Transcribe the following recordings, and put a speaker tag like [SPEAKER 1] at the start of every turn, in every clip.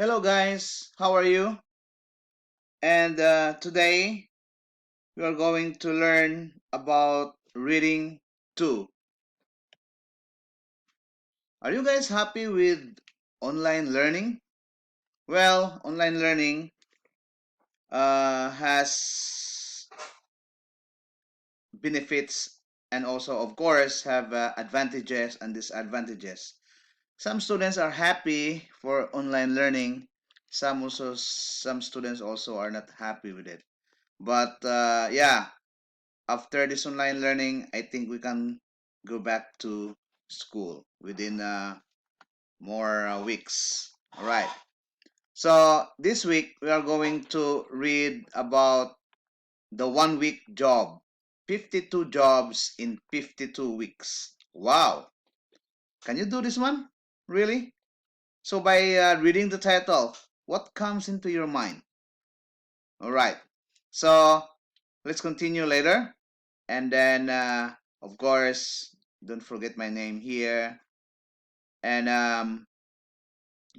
[SPEAKER 1] Hello guys, how are you? And today we are going to learn about reading 2. Are you guys happy with online learning? Well, online learning has benefits and also of course have advantages and disadvantages. Some students are happy for online learning. Some students also are not happy with it. But yeah, after this online learning, I think we can go back to school within more weeks. All right. So this week we are going to read about the 1 week job. 52 jobs in 52 weeks. Wow. Can you do this one? Really? So by reading the title, what comes into your mind? All right. So let's continue later. And then, of course, don't forget my name here. And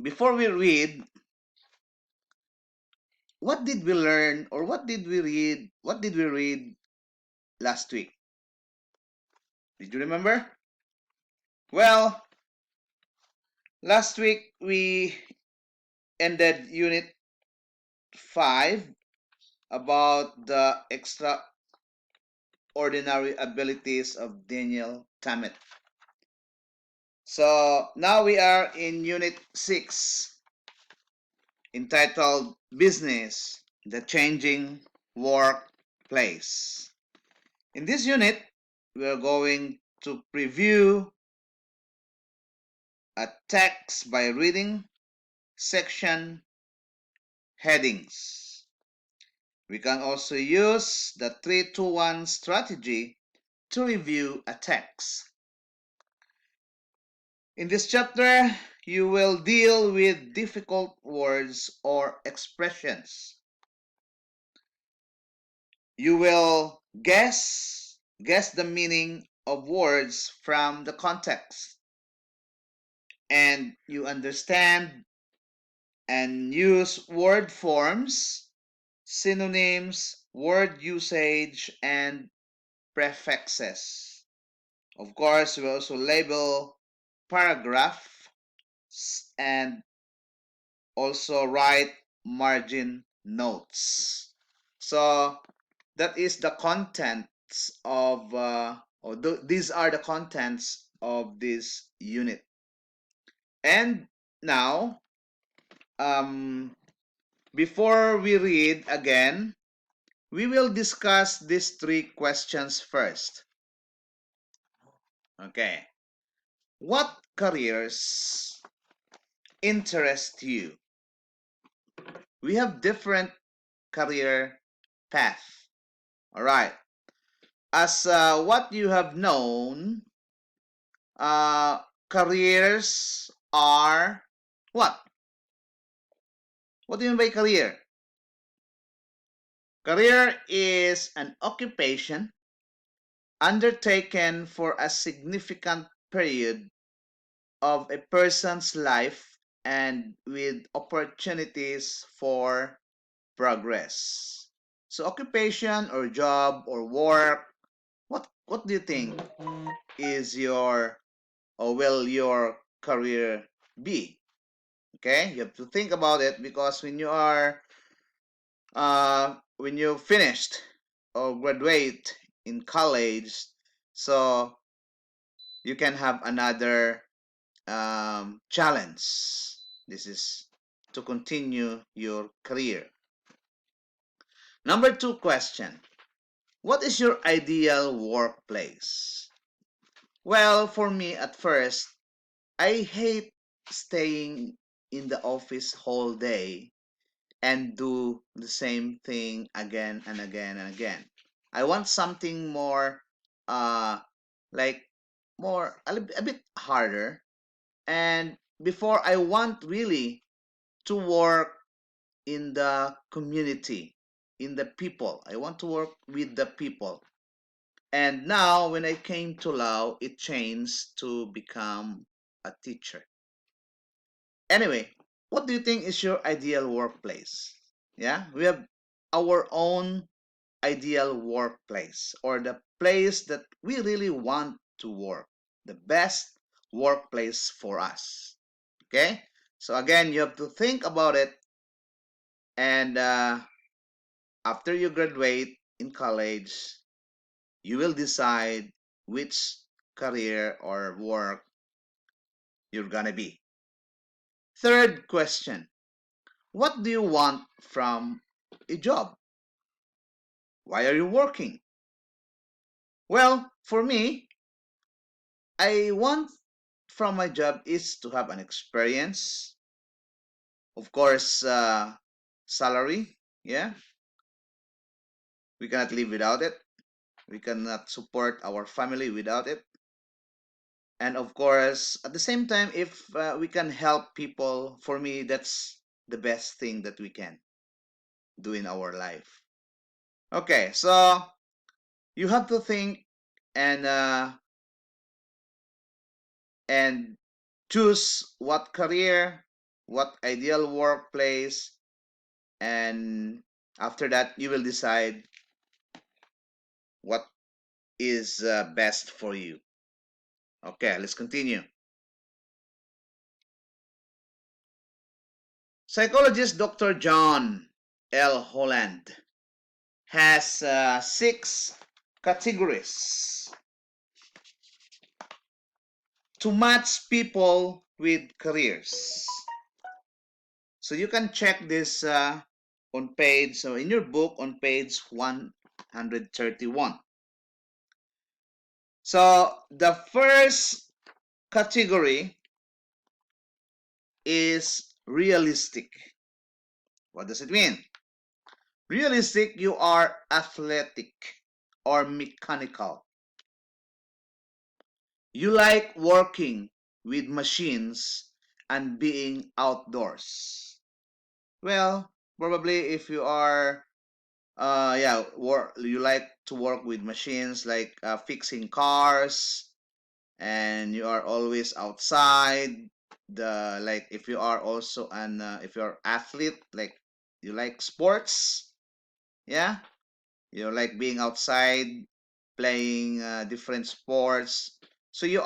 [SPEAKER 1] before we read, what did we learn or what did we read? What did we read last week? Did you remember? Well, last week we ended Unit 5 about the extraordinary abilities of Daniel Tammet. So now we are in Unit 6 entitled Business, the Changing Workplace. In this unit, we are going to preview a text by reading section headings. We can also use the 3-2-1 strategy to review a text. In this chapter, you will deal with difficult words or expressions. You will guess the meaning of words from the context, and you understand and use word forms, synonyms, word usage, and prefixes. Of course, we also label paragraphs and also write margin notes. So that is the contents of these are the contents of this unit. And now, um, before we read again, we will discuss these 3 questions first. Okay. What careers interest you? We have different career path. All right. As what you have known, uh, careers are what? What do you mean by career? Career is an occupation undertaken for a significant period of a person's life and with opportunities for progress. So occupation or job or work, what do you think is your or will your career be? Okay, you have to think about it because when you finished or graduate in college, so you can have another challenge. This is to continue your career. Number 2 question. What is your ideal workplace? Well, for me at first, I hate staying in the office whole day and do the same thing again and again and again. I want something more uh like a bit harder, and before I want really to work in the community, in the people. I want to work with the people. And now when I came to Lao, it changed to become a teacher. Anyway, what do you think is your ideal workplace? Yeah, we have our own ideal workplace, or the place that we really want to work, the best workplace for us. Okay, so again, you have to think about it, and after you graduate in college, you will decide which career or work you're gonna be. Third question: what do you want from a job? Why are you working? Well, for me, I want from my job is to have an experience, of course, salary. Yeah, we cannot live without it. We cannot support our family without it. And of course, at the same time, if we can help people, for me, that's the best thing that we can do in our life. Okay, so you have to think and and choose what career, what ideal workplace, and after that you will decide what is best for you. Okay, let's continue. Psychologist Dr. John L. Holland has six categories to match people with careers. So you can check this on page, so in your book on page 131. So the first category is realistic. What does it mean? Realistic, you are athletic or mechanical. You like working with machines and being outdoors. Well, probably if you are yeah, you like to work with machines like fixing cars, and you are always outside, the like if you are also an if you're athlete, like you like sports, yeah, you like being outside playing different sports, so you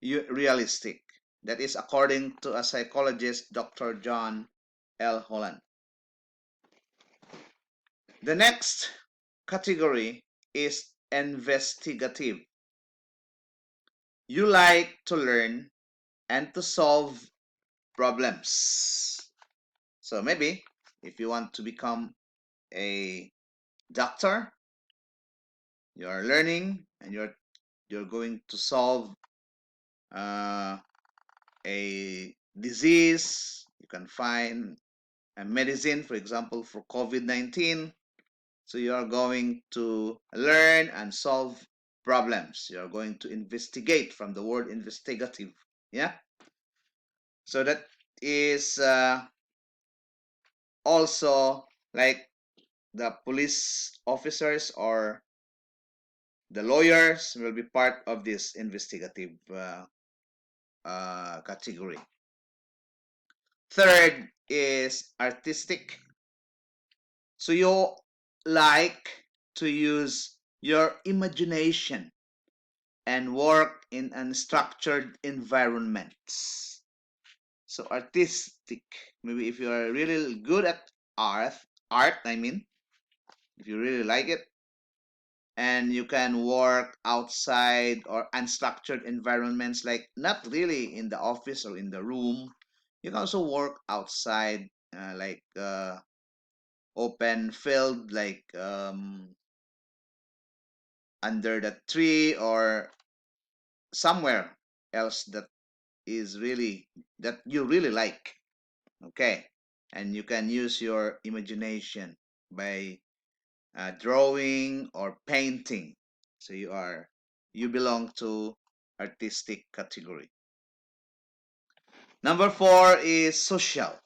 [SPEAKER 1] realistic. That is according to a psychologist, Dr. John L. Holland. The next category is investigative. You like to learn and to solve problems. So maybe if you want to become a doctor, you are learning and you're going to solve uh, a disease. You can find a medicine, for example, for COVID-19. So you are going to learn and solve problems. You are going to investigate, from the word investigative. Yeah. So that is also like the police officers or the lawyers will be part of this investigative category. Third is artistic. So you like to use your imagination and work in unstructured environments. So artistic, maybe if you are really good at art, I mean, if you really like it, and you can work outside or unstructured environments, like not really in the office or in the room. You can also work outside, like open field, like under the tree or somewhere else that is really that you really like. Okay, and you can use your imagination by drawing or painting. So you belong to artistic category. Number four is social.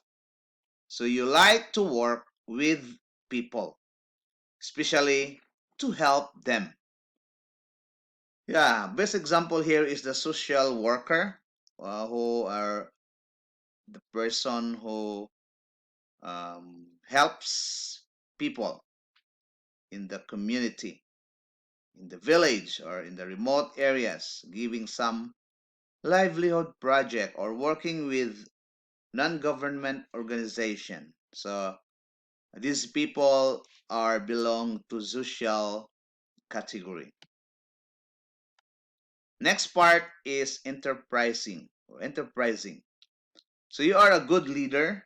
[SPEAKER 1] So you like to work with people, especially to help them. Yeah, best example here is the social worker, who are the person who helps people in the community, in the village, or in the remote areas, giving some livelihood project or working with non-government organization. So these people are belong to social category. Next part is enterprising or enterprising. So you are a good leader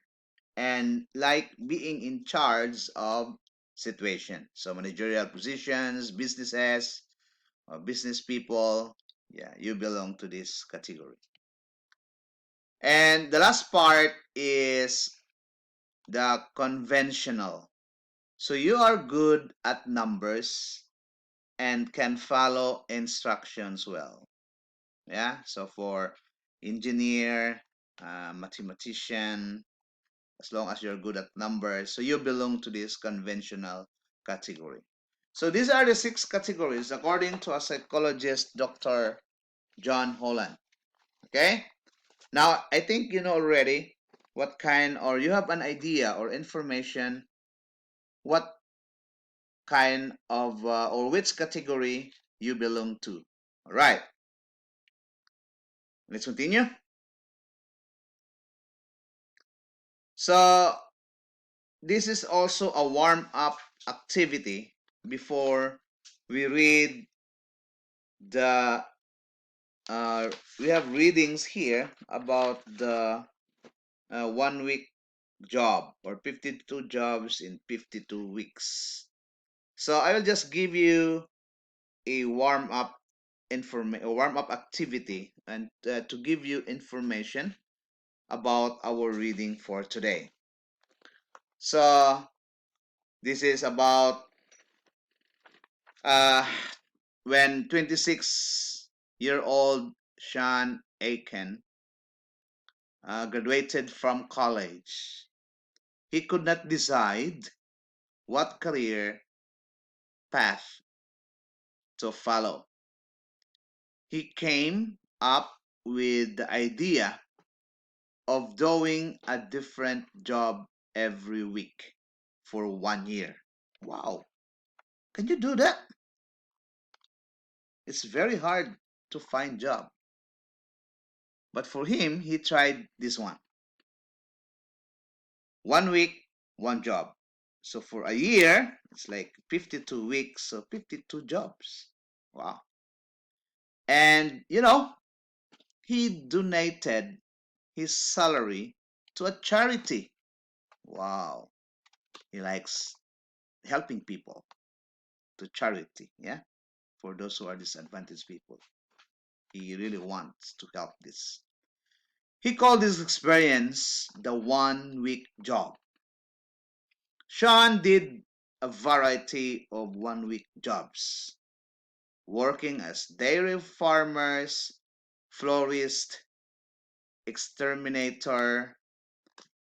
[SPEAKER 1] and like being in charge of situation. So managerial positions, businesses, or business people, yeah, you belong to this category. And the last part is the conventional. So you are good at numbers and can follow instructions well. Yeah, so for engineer, mathematician, as long as you're good at numbers, so you belong to this conventional category. So these are the 6 categories according to a psychologist, Dr. John Holland. Okay, now I think you know already what kind, or you have an idea or information what kind of or which category you belong to. All right, let's continue. So this is also a warm up activity before we read the we have readings here about the 1 week job or 52 jobs in 52 weeks. So I will just give you a warm up activity and to give you information about our reading for today. So this is about uh, when 26-year-old Sean Aiken graduated from college. He could not decide what career path to follow. He came up with the idea of doing a different job every week for 1 year. Wow, can you do that? It's very hard to find job. But for him, he tried this one. 1 week, one job. So for a year, it's like 52 weeks, so 52 jobs. Wow. And he donated his salary to a charity. Wow. He likes helping people, to charity, yeah, for those who are disadvantaged people. He really wants to help this. He called this experience the 1 week job. Sean did a variety of 1 week jobs, working as dairy farmers, florist, exterminator,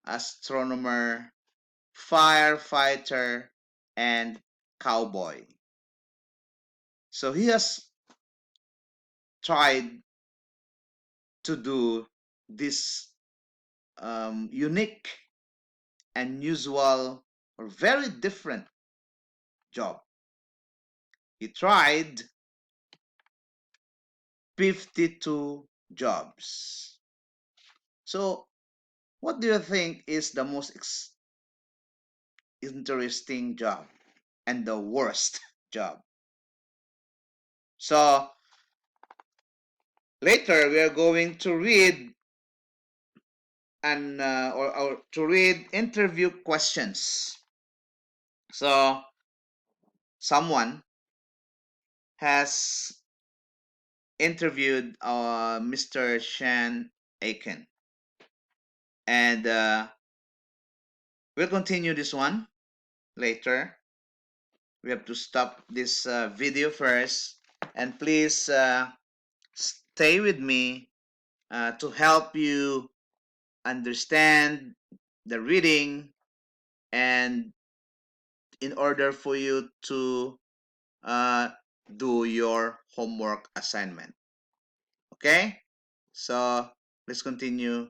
[SPEAKER 1] astronomer, firefighter, and cowboy. So he has tried to do this unique, unusual, or very different job. He tried 52 jobs. So, what do you think is the most interesting job and the worst job? So, later we are going to read or to read interview questions. So, someone has interviewed Mr. Shan Aiken, and we'll continue this one later. We have to stop this video first, and please stay with me to help you understand the reading and in order for you to uh, do your homework assignment. Okay, so let's continue